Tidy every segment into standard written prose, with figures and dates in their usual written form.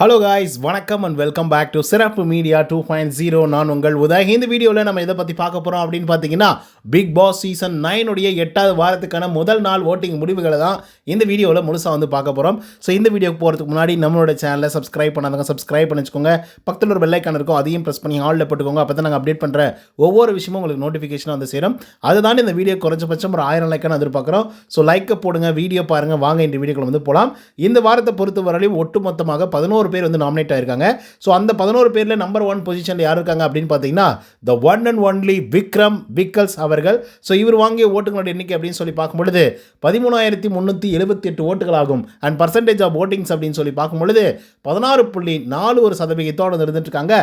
Hello guys, வணக்கம் and welcome back to சிறப்பு media 2.0. நான் உங்கள் உதய். இந்த வீடியோவில் நம்ம எதை பற்றி பார்க்க போகிறோம் அப்படின்னு பார்த்தீங்கன்னா, பிக் பாஸ் சீசன் 9 உடைய 8வது வாரத்துக்கான முதல் நாள் ஓட்டிங் முடிவுகளை தான் இந்த வீடியோவில் முழுசாக வந்து பார்க்க போகிறோம். ஸோ இந்த வீடியோக்கு போகிறதுக்கு முன்னாடி நம்மளோட சேனலை சப்ஸ்கிரைப் பண்ணாதவங்க சப்ஸ்கிரைப் பண்ணி வச்சுக்கோங்க. பக்கத்தில் ஒரு பெல் ஐக்கான் இருக்கும், அதையும் ப்ரெஸ் பண்ணி ஆலில் போட்டுக்கோங்க. அப்போ தான் நாங்கள் அப்டேட் பண்ணுற ஒவ்வொரு விஷயமும் உங்களுக்கு நோட்டிஃபிகேஷனாக வந்து சேரும். அதுதான் இந்த வீடியோ குறைஞ்சபட்சம் ஒரு 1000 லைக்கான எதிர்பார்க்குறோம். ஸோ லைக்கை போடுங்க, வீடியோ பாருங்கள். வாங்க இந்த வீடியோக்குள்ள வந்து போகலாம். இந்த வாரத்தை பொறுத்த வரையிலும் ஒட்டுமொத்தமாக 11 பேர் வந்து நாமினேட் ஆயிருக்காங்க. ஸோ அந்த 11 பேர்ல நம்பர் 1 பொசிஷன்ல யார் இருக்காங்க அப்படின்னு பார்த்தீங்கன்னா, the one and only Vikram விக்கல்ஸ் அவர்கள். ஸோ இவர் வாங்கிய ஓட்டுகளோட எண்ணிக்கை அப்படின்னு சொல்லி பார்க்கும்பொழுது 13,378 ஓட்டுகள் ஆகும். அண்ட் பர்சன்டேஜ் ஆஃப் ஓட்டிங்ஸ் அப்படின்னு சொல்லி பார்க்கும்பொழுது 16.41% இருந்துட்டு இருக்காங்க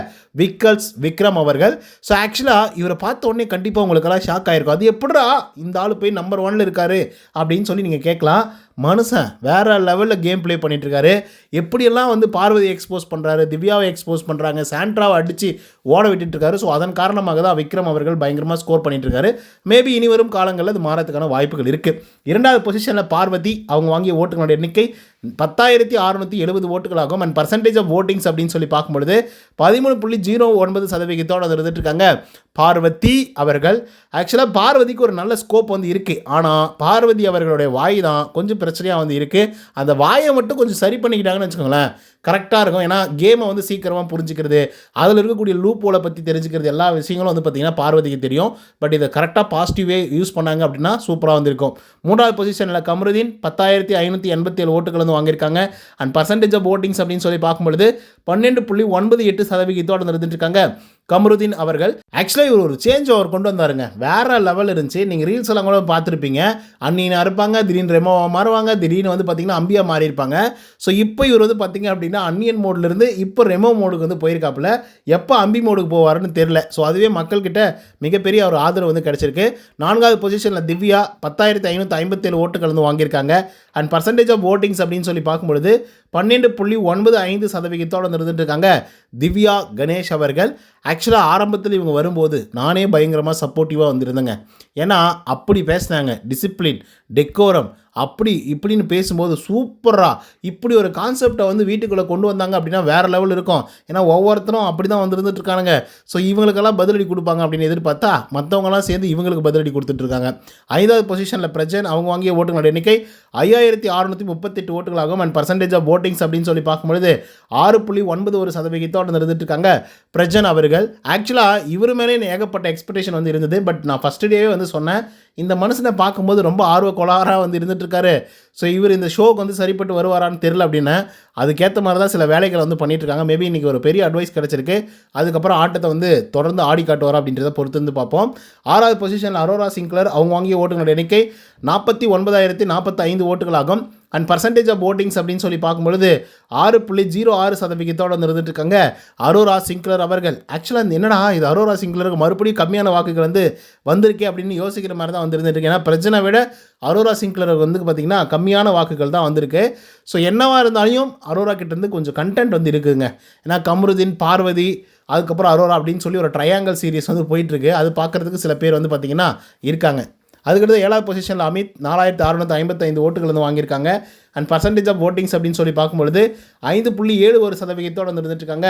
விக்கல்ஸ் விக்ரம் அவர்கள். ஸோ ஆக்சுவலாக இவரை பார்த்த உடனே கண்டிப்பாக உங்களுக்கெல்லாம் ஷாக் ஆயிருக்கும். அது எப்படிடா இந்த ஆள் போய் நம்பர் 1 இருக்காரு அப்படின்னு சொல்லி நீங்கள் கேட்கலாம். மனுஷன் வேறு லெவலில் கேம் ப்ளே பண்ணிகிட்ருக்காரு. எப்படியெல்லாம் வந்து பார்வதி எக்ஸ்போஸ் பண்ணுறாரு, திவ்யாவை எக்ஸ்போஸ் பண்ணுறாங்க, சாண்ட்ராவை அடித்து ஓட விட்டுட்டுருக்காரு. ஸோ அதன் காரணமாக தான் விக்ரம் அவர்கள் பயங்கரமாக ஸ்கோர் பண்ணிட்டுருக்காரு. மேபி இனி வரும் காலங்களில் அது மாறத்துக்கான வாய்ப்புகள் இருக்குது. 2வது பொசிஷனில் பார்வதி, அவங்க வாங்கிய ஓட்டுகளோட எண்ணிக்கை 10,670 ஓட்டுகளாகும். அண்ட் பர்சன்டேஜ் ஆஃப் ஓட்டிங்ஸ் அப்படின்னு சொல்லி பார்க்கும்பொழுது 13.09% அது இருந்துட்டு இருக்காங்க பார்வதி அவர்கள். ஆக்சுவலாக பார்வதிக்கு ஒரு நல்ல ஸ்கோப் வந்து இருக்குது. ஆனால் பார்வதி அவர்களுடைய வாய் தான் கொஞ்சம் பிரச்சனையாக வந்து இருக்குது. அந்த வாயை மட்டும் கொஞ்சம் சரி பண்ணிக்கிட்டாங்கன்னு வச்சுக்கோங்களேன், கரெக்டாக இருக்கும். ஏன்னா கேமை வந்து சீக்கிரமாக புரிஞ்சுக்கிறது, அதில் இருக்கக்கூடிய லூப் ஹோலை பற்றி தெரிஞ்சுக்கிறது, எல்லா விஷயங்களும் வந்து பார்த்திங்கன்னா பார்வதிக்கு தெரியும். பட் இதை கரெக்டாக பாசிட்டிவே யூஸ் பண்ணாங்க அப்படின்னா சூப்பராக வந்திருக்கும். 3வது பொசிஷனில் கமருதீன் 10,587 ஓட்டுகள் வந்து வாங்கியிருக்காங்க. அண்ட் பர்சன்டேஜ் ஆஃப் ஓட்டிங்ஸ் அப்படின்னு சொல்லி பார்க்கும்பொழுது 12.98% இருந்துட்டு இருக்காங்க கமருதீன் அவர்கள். ஆக்சுவலாக இவர் ஒரு சேஞ்ச் ஓவர் கொண்டு வந்தாருங்க, வேறு லெவல் இருந்துச்சு. நீங்கள் ரீல்ஸ் எல்லாம் கூட பார்த்துருப்பீங்க. அன்னினா இருப்பாங்க, திடீர்னு ரெமோவா மாறுவாங்க, திடீர்னு வந்து பார்த்திங்கன்னா அம்பியா மாறி இருப்பாங்க. ஸோ இப்போ இவர் வந்து பார்த்திங்க அப்படின்னா அன்னியன் மோட்லேருந்து இப்போ ரெமோ மோடுக்கு வந்து போயிருக்காப்புல. எப்போ அம்பி மோடுக்கு போவாருன்னு தெரில. ஸோ அதுவே மக்கள்கிட்ட மிகப்பெரிய ஒரு ஆதரவு வந்து கிடச்சிருக்கு. 4வது பொசிஷனில் திவ்யா 10,557 ஓட்டுகள் வந்து வாங்கியிருக்காங்க. அண்ட் பர்சன்டேஜ் ஆஃப் ஓட்டிங்ஸ் அப்படின்னு சொல்லி பார்க்கும்பொழுது 12.95% இருந்துட்டு இருக்காங்க திவ்யா கணேஷ் அவர்கள். ஆக்சுவலாக ஆரம்பத்தில் இவங்க வரும்போது நானே பயங்கரமாக சப்போர்ட்டிவாக வந்திருந்தேங்க. ஏன்னா அப்படி பேசினாங்க, டிசிப்ளின், டெக்கோரம், அப்படி இப்படின்னு பேசும்போது சூப்பராக இப்படி ஒரு கான்செப்டை வந்து வீட்டுக்குள்ளே கொண்டு வந்தாங்க அப்படின்னா வேறு லெவல் இருக்கும். ஏன்னா ஒவ்வொருத்தரும் அப்படி தான் வந்து இருந்துட்டு இருக்கானுங்க. ஸோ இவங்களுக்கெல்லாம் பதிலடி கொடுப்பாங்க அப்படின்னு எதிர்பார்த்தா மற்றவங்களாம் சேர்ந்து இவங்களுக்கு பதிலடி கொடுத்துட்ருக்காங்க. 5வது பொசிஷனில் பிரஜன், அவங்க வாங்கிய ஓட்டுகளோட எண்ணிக்கை 5,638 ஓட்டுகளாகும். அண்ட் பர்சன்டேஜ் ஆஃப் ஓட்டிங்ஸ் அப்படின்னு சொல்லி பார்க்கும்பொழுது 6.91% இருந்துட்டு இருக்காங்க பிரஜன் அவர்கள். ஆக்சுவலாக இவர் மேலே ஏகப்பட்ட எக்ஸ்பெக்டேஷன் வந்து இருந்தது. பட் நான் ஃபஸ்ட் டேவே வந்து சொன்னேன், இந்த மனுஷனை பார்க்கும்போது ரொம்ப ஆர்வ கோளாறாக வந்து இருந்துகிட்ருக்காரு. ஸோ இவர் இந்த ஷோக்கு வந்து சரிப்பட்டு வருவாரான்னு தெரில அப்படின்னு அதுக்கேற்ற மாதிரி தான் சில வேலைகளை வந்து பண்ணிகிட்ருக்காங்க. மேபி இன்றைக்கி ஒரு பெரிய அட்வைஸ் கிடச்சிருக்கு. அதுக்கப்புறம் ஆட்டத்தை வந்து தொடர்ந்து ஆடி காட்டுவாரா அப்படின்றத பொறுத்து வந்து பார்ப்போம். 6வது பொசிஷனில் அரோரா சிங்க்லர், அவங்க வாங்கிய ஓட்டுகளோட எண்ணிக்கை 49,045 ஓட்டுகளாகும். அண்ட் பர்சன்டேஜ் ஆஃப் ஓட்டிங்ஸ் அப்படின்னு சொல்லி பார்க்கும்பொழுது 6.06% இருந்துட்டு இருக்காங்க அரோரா சிங்க்லர் அவர்கள். ஆக்சுவலாக என்னடா இது அரோரா சிங்க்லருக்கு மறுபடியும் கம்மியான வாக்குகள் வந்து வந்திருக்கே அப்படின்னு யோசிக்கிற மாதிரி தான் வந்துருந்துட்டு இருக்கு. ஏன்னா பிரச்சனை விட அரோரா சிங்க்லருக்கு வந்து பார்த்திங்கன்னா கம்மியான வாக்குகள் தான் வந்திருக்கு. ஸோ என்னவா இருந்தாலும் அரோரா கிட்டேருந்து கொஞ்சம் கண்டென்ட் வந்து இருக்குதுங்க. ஏன்னா கமருதீன், பார்வதி, அதுக்கப்புறம் அரோரா அப்படின்னு சொல்லி ஒரு ட்ரையாங்கல் சீரிஸ் வந்து போயிட்டுருக்கு. அது பார்க்குறதுக்கு சில பேர் வந்து பார்த்திங்கன்னா இருக்காங்க. அதுக்கடுத்து 7வது பொசிஷனில் அமித் 4,655 ஓட்டுகள் வந்து வாங்கியிருக்காங்க. அண்ட் பர்சன்டேஜ் ஆஃப் ஓட்டிங்ஸ் அப்படின்னு சொல்லி பார்க்கும்பொழுது 5.71% வந்து இருந்துட்டு இருக்காங்க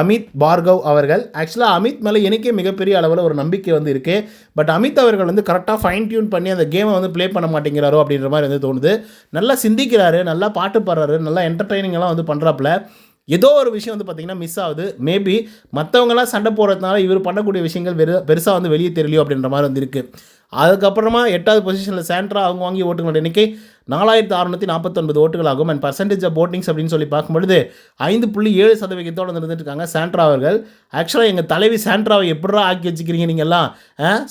அமித் பார்கவ் அவர்கள். ஆக்சுவலாக அமித் மேலே எனக்கே மிகப்பெரிய அளவில் ஒரு நம்பிக்கை வந்து இருக்குது. பட் அமித் அவர்கள் வந்து கரெக்டாக ஃபைன் டியூன் பண்ணி அந்த கேமை வந்து ப்ளே பண்ண மாட்டேங்கிறாரோ அப்படின்ற மாதிரி வந்து தோணுது. நல்லா சிந்திக்கிறாரு, நல்லா பாட்டு பாடுறாரு, நல்லா என்டர்டெய்னிங்கெல்லாம் வந்து பண்ணுறாப்புல. ஏதோ ஒரு விஷயம் வந்து பார்த்திங்கன்னா மிஸ் ஆகுது. மேபி மற்றவங்களாம் சண்டை போடுறதுனால இவர் பண்ணக்கூடிய விஷயங்கள் பெருசாக வந்து வெளியே தெரியலையோ அப்படின்ற மாதிரி வந்து இருக்குது. அதுக்கப்புறமா 8வது பொசிஷனில் சாண்ட்ரா, அவங்க வாங்கிய ஓட்டுகளோட எண்ணிக்கை 4,649 ஓட்டுகளாகும். அண்ட் பர்சன்டேஜ் ஆஃப் ஓட்டிங்ஸ் அப்படின்னு சொல்லி பார்க்கும்பொழுது 5.7% இருந்துட்டு இருக்காங்க சாண்ட்ரா அவர்கள். ஆக்சுவலாக எங்கள் தலைவி சாண்ட்ராவை எப்படா ஆக்கி வச்சுக்கிறீங்க நீங்கள் எல்லாம்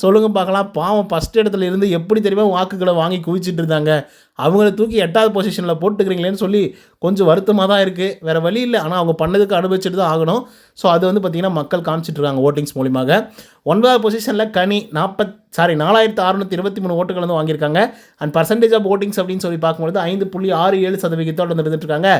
சொல்லுங்கள் பார்க்கலாம். பாவம் ஃபஸ்ட் இடத்துல இருந்து எப்படி தெரியுமா வாக்குகளை வாங்கி குவிச்சிட்டு இருந்தாங்க, அவங்கள தூக்கி 8வது பொசிஷனில் போட்டுக்கிறீங்களேன்னு சொல்லி கொஞ்சம் வருத்தமாக தான் இருக்குது. வேறு வழி இல்லை, ஆனால் அவங்க பண்ணதுக்கு அனுபவிச்சுட்டு தான் ஆகணும். ஸோ அது வந்து பார்த்திங்கன்னா மக்கள் காமிச்சிட்ருக்காங்க ஓட்டிங்ஸ் மூலியமாக. 9வது பொசிஷனில் கனி 4,623 ஓட்டுகள் வந்து வாங்கியிருக்காங்க. அண்ட் பர்சன்டேஜ் ஆஃப் ஓட்டிங்ஸ் அப்படின்னு சொல்லி பார்க்கும்போது 5.67% இருந்துட்டு இருக்காங்க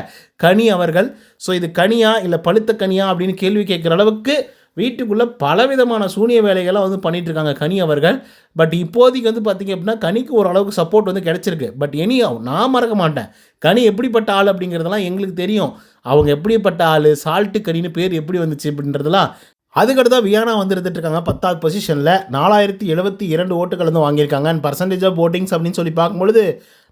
கனி அவர்கள். ஸோ இது கனியா இல்லை பழுத்த கனியா அப்படின்னு கேள்வி கேட்குற அளவுக்கு வீட்டுக்குள்ளே பலவிதமான சூனிய வேலைகளை வந்து பண்ணிகிட்ருக்காங்க கனி அவர்கள். பட் இப்போதைக்கு வந்து பார்த்திங்க அப்படின்னா கனிக்கு ஓரளவுக்கு சப்போர்ட் வந்து கிடச்சிருக்கு. பட் நான் மறக்க மாட்டேன், கனி எப்படிப்பட்ட ஆள் அப்படிங்கிறதெல்லாம் எங்களுக்கு தெரியும். அவங்க எப்படிப்பட்ட ஆள், சால்ட்டு கனின்னு பேர் எப்படி வந்துச்சு அப்படின்றதெல்லாம். அதுக்கடுத்து தான் வியானா வந்து இருந்துட்டுருக்காங்க 10வது பொசிஷனில் 4072 ஓட்டுகள் வந்து வாங்கியிருக்காங்க. அண்ட் பர்சன்டேஜ் ஆஃப் ஓட்டிங்ஸ் அப்படின்னு சொல்லி பார்க்கும்பொழுது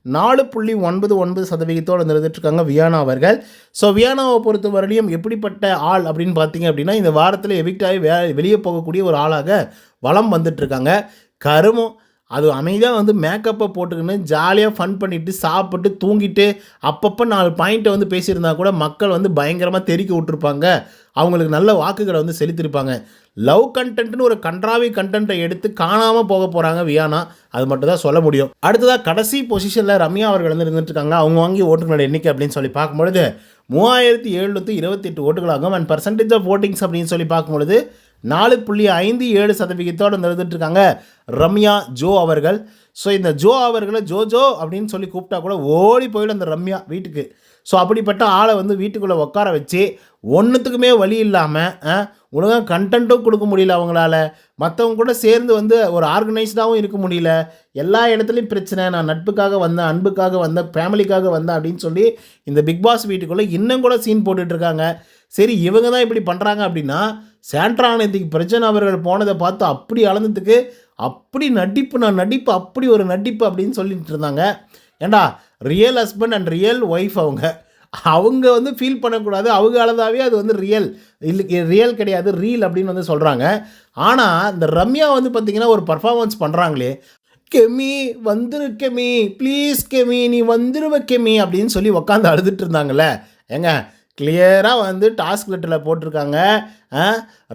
4.99% இருந்துட்டுருக்காங்க வியானா அவர்கள். ஸோ வியானாவை பொறுத்த வரையிலும் எப்படிப்பட்ட ஆள் அப்படின்னு பார்த்தீங்க அப்படின்னா, இந்த வாரத்தில் எவிக்ட் ஆகி வெளியே போகக்கூடிய ஒரு ஆளாக வலம் வந்துட்டுருக்காங்க. கருமம் அது அமைதியாக வந்து மேக்கப்பை போட்டுக்கின்னு ஜாலியாக ஃபன் பண்ணிவிட்டு சாப்பிட்டு தூங்கிட்டு அப்பப்போ 4 பாயிண்ட்டை வந்து பேசியிருந்தா கூட மக்கள் வந்து பயங்கரமாக தெறிக்க விட்டுருப்பாங்க. அவங்களுக்கு நல்ல வாக்குகளை வந்து செலுத்தியிருப்பாங்க. லவ் கண்டென்ட்னு ஒரு கன்றாவி கண்டென்ட்டை எடுத்து காணாமல் போக போகிறாங்க வியானா. அது மட்டும் தான் சொல்ல முடியும். அடுத்ததாக கடைசி பொசிஷனில் ரம்யா அவர்கள் வந்து இருந்துட்டுருக்காங்க. அவங்க வாங்கி ஓட்டுகளோட எண்ணிக்கை அப்படின்னு சொல்லி பார்க்கும்பொழுது 3728 ஓட்டுகளாகும். அண்ட் பர்சன்டேஜ் ஆஃப் ஓட்டிங்ஸ் அப்படின்னு சொல்லி பார்க்கும்பொழுது 4.57% இருந்துட்டுருக்காங்க ரம்யா ஜோ அவர்கள். ஸோ இந்த ஜோ அவர்களை ஜோ அப்படின்னு சொல்லி கூப்பிட்டா கூட ஓடி போயிடும் அந்த ரம்யா வீட்டுக்கு. ஸோ அப்படிப்பட்ட ஆளை வந்து வீட்டுக்குள்ளே உட்கார வச்சு ஒன்றுத்துக்குமே வழி இல்லாமல் ஒழுங்காக கண்டென்ட்டும் கொடுக்க முடியல அவங்களால. மற்றவங்க கூட சேர்ந்து வந்து ஒரு ஆர்கனைஸ்டாகவும் இருக்க முடியல. எல்லா இடத்துலையும் பிரச்சனை. நான் நட்புக்காக வந்தேன், அன்புக்காக வந்தேன், ஃபேமிலிக்காக வந்தேன் அப்படின்னு சொல்லி இந்த பிக் பாஸ் வீட்டுக்குள்ளே இன்னும் கூட சீன் போட்டுட்ருக்காங்க. சரி, இவங்க தான் இப்படி பண்ணுறாங்க அப்படின்னா சாண்ட்ரா அனந்திக்கு பிரச்சனை அவர்கள் போனதை பார்த்து அப்படி அளந்ததுக்கு அப்படி நடிப்பு அப்படி ஒரு நடிப்பு அப்படின்னு சொல்லிட்டு இருந்தாங்க. ஏண்டா real husband and real wife அவங்க வந்து ஃபீல் பண்ணக்கூடாது. அவங்க அழுதாவே அது வந்து ரியல் கிடையாது, ரீல் அப்படின்னு வந்து சொல்கிறாங்க. ஆனால் இந்த ரம்யா வந்து பார்த்திங்கன்னா ஒரு பர்ஃபார்மன்ஸ் பண்ணுறாங்களே, கெமி வந்துரு கெமி ப்ளீஸ் கெமி நீ வந்துருவ கெமி அப்படின்னு சொல்லி உக்காந்து அழுதுட்டு இருந்தாங்கல்ல. ஏங்க கிளியராக வந்து டாஸ்க் லெட்டரில் போட்டிருக்காங்க.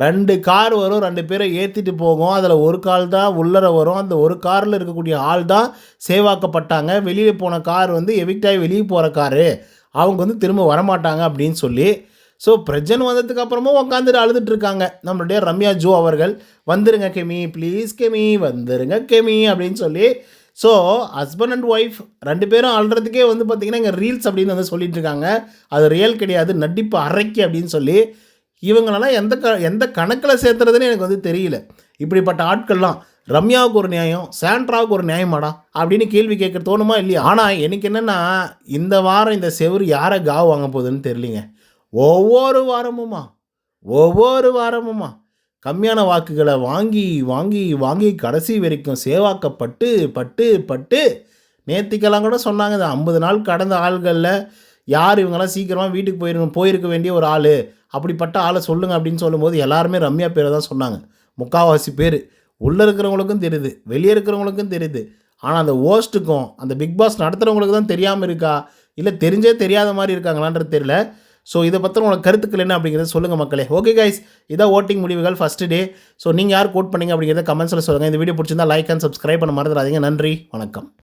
2 கார் வரும், 2 பேரை ஏற்றிட்டு போகும். அதில் ஒரு கார் தான் உள்ளர வரும். அந்த ஒரு காரில் இருக்கக்கூடிய ஆள் தான் சேவாக்கப்பட்டாங்க. வெளியே போன கார் வந்து எவிக்ட் ஆகி வெளியே போகிற காரு, அவங்க வந்து திரும்ப வரமாட்டாங்க அப்படின்னு சொல்லி. ஸோ பிரஜன் வந்ததுக்கு அப்புறமும் உட்காந்துட்டு அழுதுட்டுருக்காங்க நம்மளுடைய ரம்யா ஜோ அவர்கள். வந்துருங்க கெமி ப்ளீஸ் கெமி வந்துருங்க கெமி அப்படின்னு சொல்லி. ஸோ ஹஸ்பண்ட் அண்ட் ஒய்ஃப் 2 பேரும் அழுறதுக்கே வந்து பார்த்திங்கன்னா இங்கே ரீல்ஸ் அப்படின்னு வந்து சொல்லிட்டு இருக்காங்க. அது ரியல் கிடையாது, நடிப்பு அரைக்கி அப்படின்னு சொல்லி. இவங்களெல்லாம் எந்த கணக்கில் சேர்த்துறதுன்னு எனக்கு வந்து தெரியல. இப்படிப்பட்ட ஆட்கள்லாம் ரம்யாவுக்கு ஒரு நியாயம், சாண்ட்ராவுக்கு ஒரு நியாயமாடா அப்படின்னு கேள்வி கேட்க தோணுமா இல்லையா? ஆனால் எனக்கு என்னென்னா இந்த வாரம் இந்த செவுரு யாரை காவு வாங்க போகுதுன்னு தெரியலிங்க. ஒவ்வொரு வாரமுமா கம்மியான வாக்குகளை வாங்கி வாங்கி வாங்கி கடைசி வரைக்கும் சேவாக்கப்பட்டு பட்டு நேற்றுக்கெல்லாம் கூட சொன்னாங்க. இந்த 50 நாள் கடந்த ஆள்களில் யார் இவங்கெல்லாம் சீக்கிரமாக வீட்டுக்கு போயிருக்க வேண்டிய ஒரு ஆள், அப்படிப்பட்ட ஆளை சொல்லுங்கள் அப்படின்னு சொல்லும்போது எல்லாருமே ரம்யா பேரை தான் சொன்னாங்க. முக்கால்வாசி பேர் உள்ளே இருக்கிறவங்களுக்கும் தெரியுது, வெளியே இருக்கிறவங்களுக்கும் தெரியுது. ஆனால் அந்த ஹோஸ்ட்டுக்கும் அந்த பிக் பாஸ் நடத்துகிறவங்களுக்கு தான் தெரியாமல் இருக்கா, இல்லை தெரிஞ்சே தெரியாத மாதிரி இருக்காங்களான்றது தெரியல. ஸோ இதை பற்றி உங்களுக்கு கருத்துக்கள் என்ன அப்படிங்கிறத சொல்லுங்கள் மக்களே. ஓகே கைஸ், இதான் ஓட்டிங் முடிவுகள் ஃபஸ்ட்டு டே. ஸோ நீங்கள் யார் கோட் பண்ணீங்க அப்படிங்கிறத கமெண்ட்ஸில் சொல்லுங்கள். இந்த வீடியோ பிடிச்சிருந்தா லைக் அண்ட் சப்ஸ்கிரைப் பண்ண மறந்துடாதீங்க. நன்றி, வணக்கம்.